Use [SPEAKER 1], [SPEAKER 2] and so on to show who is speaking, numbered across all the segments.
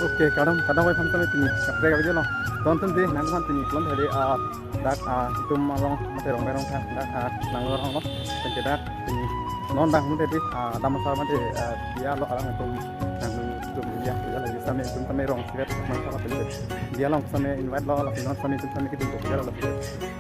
[SPEAKER 1] Oke, kadang way sampai tini, kapre kapre jalan. Tonton deh, nanti kan tini, kelon dari dak itu malong, masih rong kan, dak nang orang lo, pencedak tini, non dak mungkin deh, ada masalah mati dia lo orang itu nang itu dia lagi sampai rong sikat masalah pencedak, dia lo sampai invite lo, lalu non sampai kita untuk dia lo,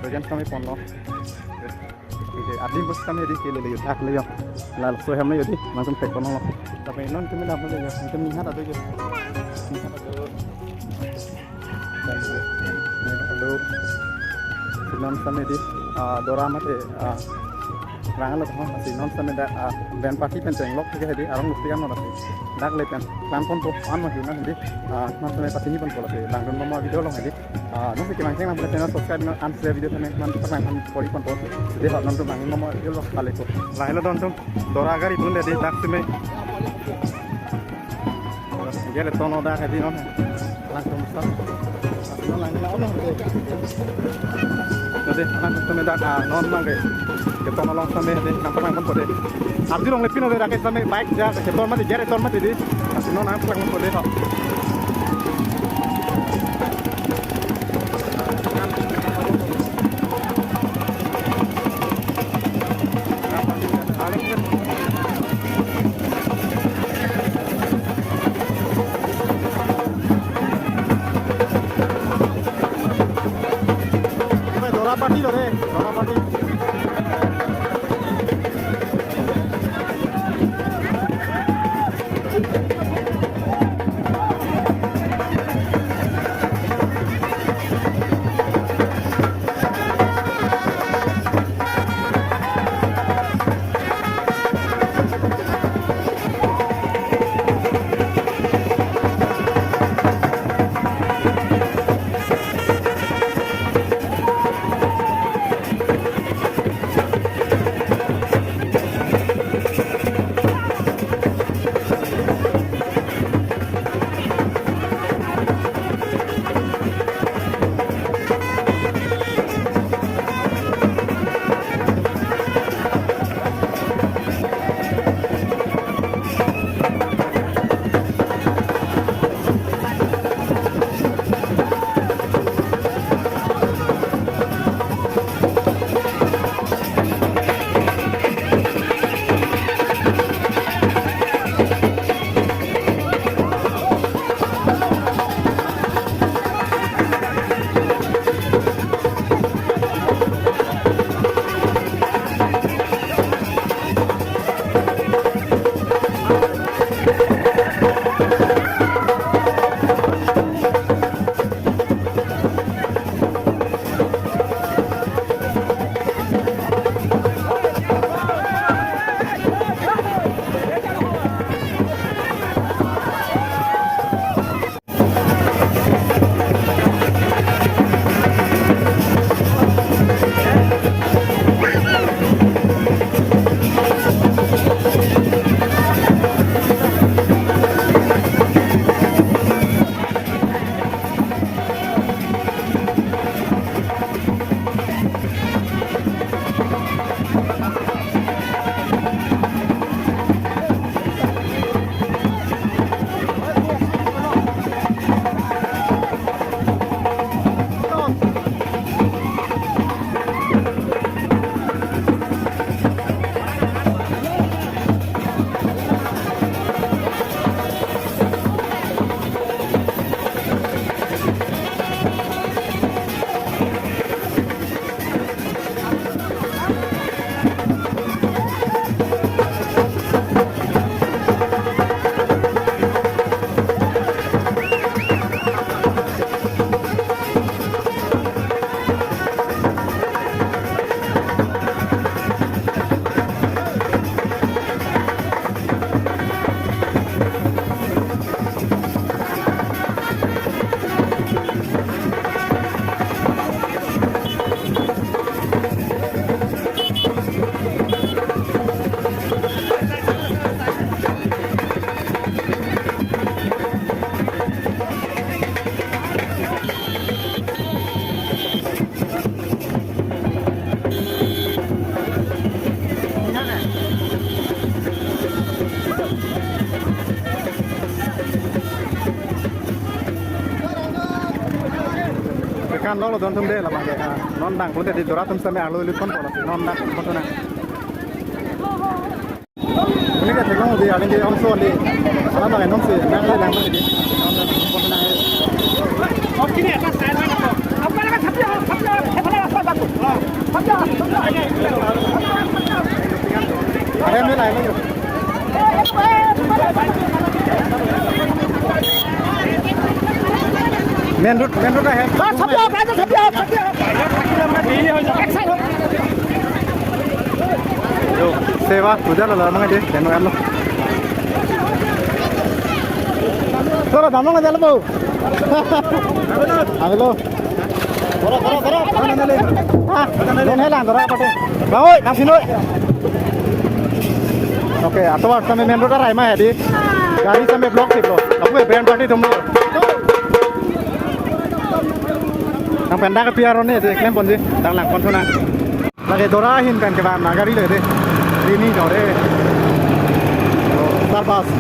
[SPEAKER 1] bagian sampai pon lo. Oke, adi bos kami di kiri lagi, tak lagi, lalu sohem lagi di, langsung take pon lo. Tapi non kami dah boleh ya, kami lihat ada je. Lalu sinon sampai di dorama te rangan lo tuh sinon sampai dah band party penceng lok juga di arang lustian lo tapi dak lepen plan pon tuh an masih nanti non sampai party ni pun kalau sih langgan mama video lo jadi nanti kita langsung nampak channel subscribe dan share video sampai nanti pernah kami pori pon tuh jadi hot nonton langgan mama video lo kali tuh langgan lo nonton dora agar itu jadi dak sampai dia le tono dah jadi non langsung besar non langgan lo jadi langsung sampai dah non mangga kita nolong sampai di nampak pun boleh abdi rong lepin udah rakyat sampai baik jah ketor mati jare tor mati di kasih non nampak pun boleh kok party lo deh, Dora party. kan lo don tum de la bang non dang ko de dora tum sampai alu lu kon ko non dang ko to na ini ka thekong di alin di on so di ala bang non se na la lang di ko to na oke ni atas saya mana ko apa nak sabya sabya apa baku sabya ada ni lain lagi main road है sabya yo sewa udah lo mana deh dan kan lo Toro damang aja lo bau Halo Toro mana le ah don helang toro apa tuh bang oi nang sini oke atau sampai main road rai mah ya di गाड़ी sampai blok sih lo aku band party tuh Ang penda ke piaro ni je klem pon je dang lang kon thona lage dora hin kan ke ba na gari le de rini jo de Starbucks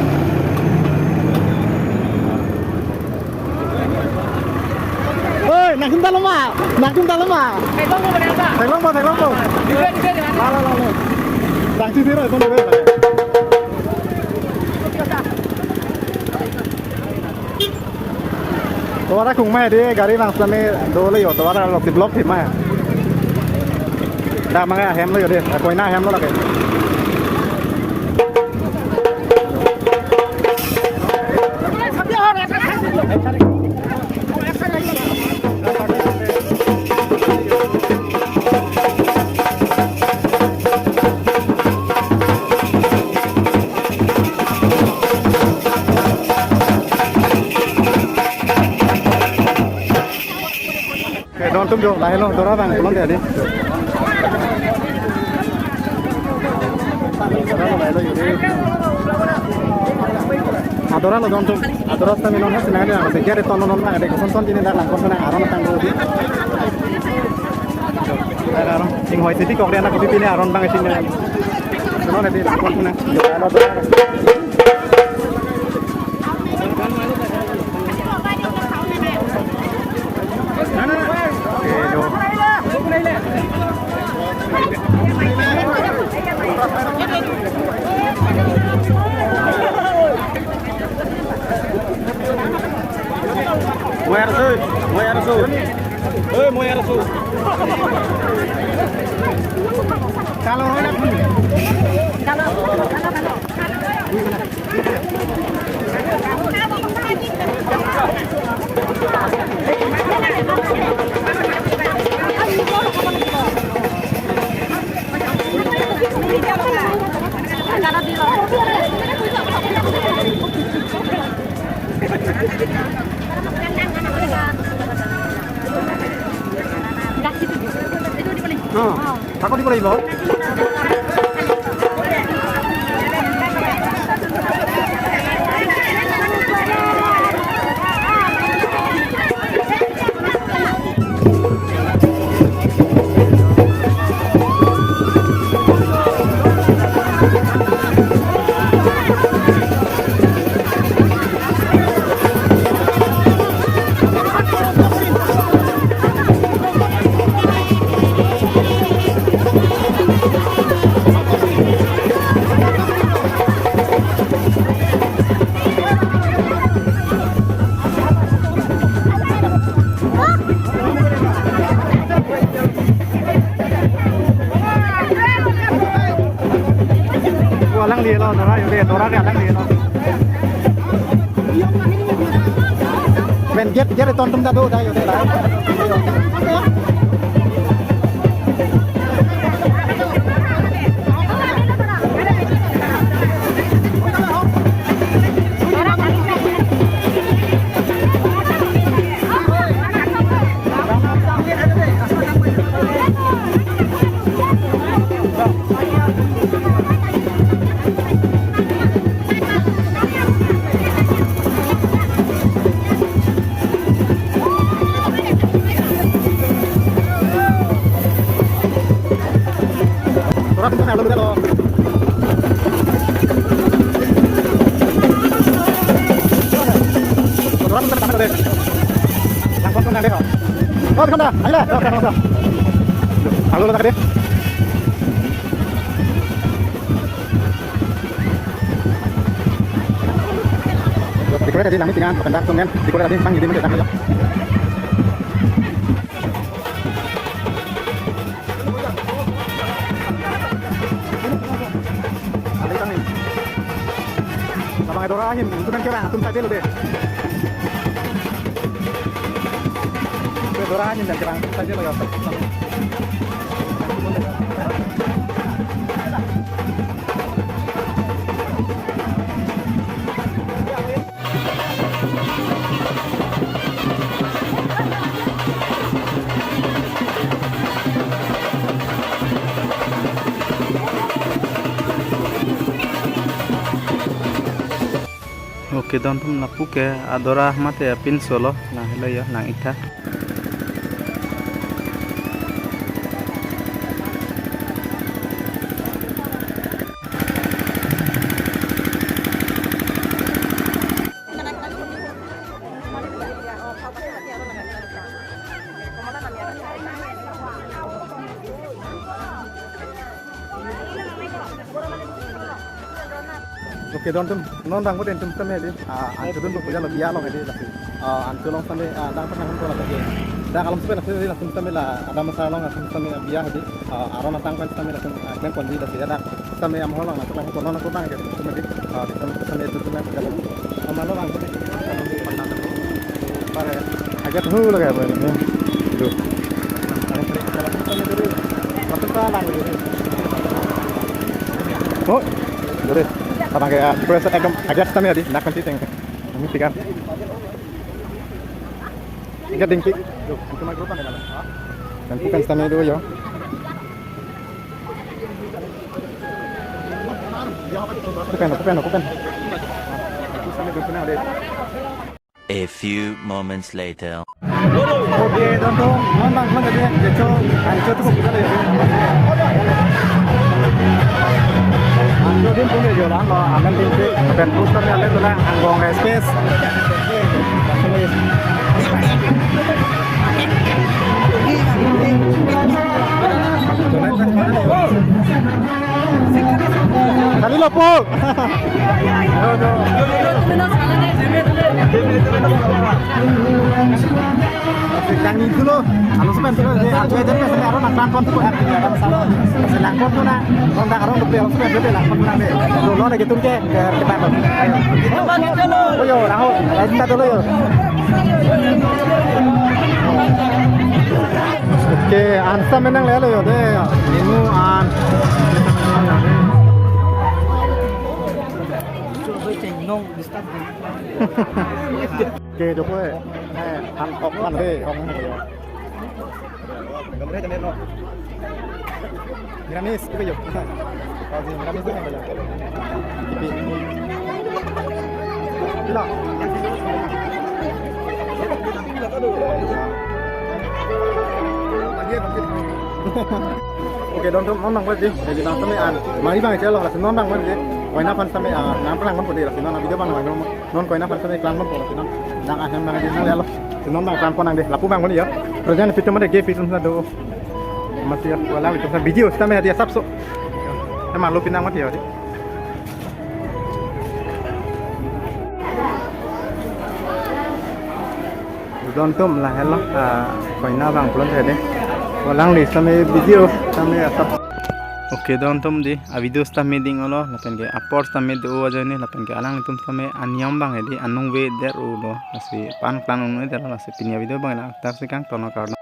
[SPEAKER 1] oi nak kim dalam ah thai long mo di la dang chi thira ton de Tawara kung may di gari lang sa may dole yo tawara lo si block hit may da mga hem lo yo di ako ina hem lo lagi Don tum jo lain lo dora bang belum dia di adora lo don tum adora sta minon has na na se gere ton non na de kon tin da lang kon na aron tang do di aron sing hoi city kok dia na ko pipine aron bang sin na non na di kon na jo lo dora Moya rasu. Kalau nak Aku di mana lo? Lang dia lo, Dora dia lang dia lo. Men get ton tum da do da yo da. Orang tu nak lalu dah Orang tu nak deh. Langsung tu nak deh. Oh, kan dah. Ayo lah. Halo lah tadi. Di korea tadi nami tinggal pendak tuh kan. Di korea tadi pang jadi macam apa? Abang Edorahin, itu kan kira antum saja lo deh. Edorahin dan kira antum saja lo ya. Oke teman-teman lapuk ya adora mate ya pin solo nah hello ya nang ita Oke teman-teman nondang ko din tumta me din antudun ko pujalo biya lo ngadi antulong sami dang pernah ko la tadi da kalam sepe nasi la tumta me la ada masalah ngat tumta me biya hadi aron atang kan sami la kan kondi da siya da sami am holong na ko kono na ko bang gitu tumta di sami itu tumta pujalo amalo bang ko ni pare agak hu laga apa ini do oh dore Abang kayak proses agak stamina di nak penting ini tiga dingki cuma grupan ya dan bukan stamina dulu yo bukan
[SPEAKER 2] A few moments later.
[SPEAKER 1] Oke, tonton, nonton lagi ya, hancur tuh kita lihat. Hancur din punya jalan, lo aman tinggi, dan boosternya lihat tuh lah, anggong space. Kali lo pul. Yang itu loh, kalau sebentar tuh dia jadi biasanya orang nak transport tuh ada masalah. Sedang pun tuh nak, orang tak orang lebih orang sebentar dia nak pun nak deh. Dulu ada gitu ke kita tuh. Oh yo, rahul, kita dulu yo. Oke, ansa menang lelo yo deh. Ini an. Oke, coba ăn ốc ăn đi, không hay rồi. Cầm đấy cho nên rồi. Miramis, cái dục. Còn gì Miramis nữa bây giờ. Đi nào. Oke, don nondang banget sih. Jadi nang sampai an. Mari bang, celo lah nondang banget sih. Koina pan sampai nang pelang kan putih lah. Nang video bang non koina pan sampai kelang kan putih. Nang ahem bang jadi nang lelo. Nondang kelang pon nang deh. Lapu bang ya. Terus jangan video mana game film sana do. Masih wala itu video sampai dia sabso. Emang lu pinang mati ya. Don tum lah hello. Koina bang belum ada. Walang ni sampai video sampai asap. Oke teman-teman di video sampai dingolo lapan ke upload sampai do aja nih lapan ke alang itu sampai anyam bang di anung we der ulo masih pan plan unu der masih punya video bang lah tak sih kang tono karena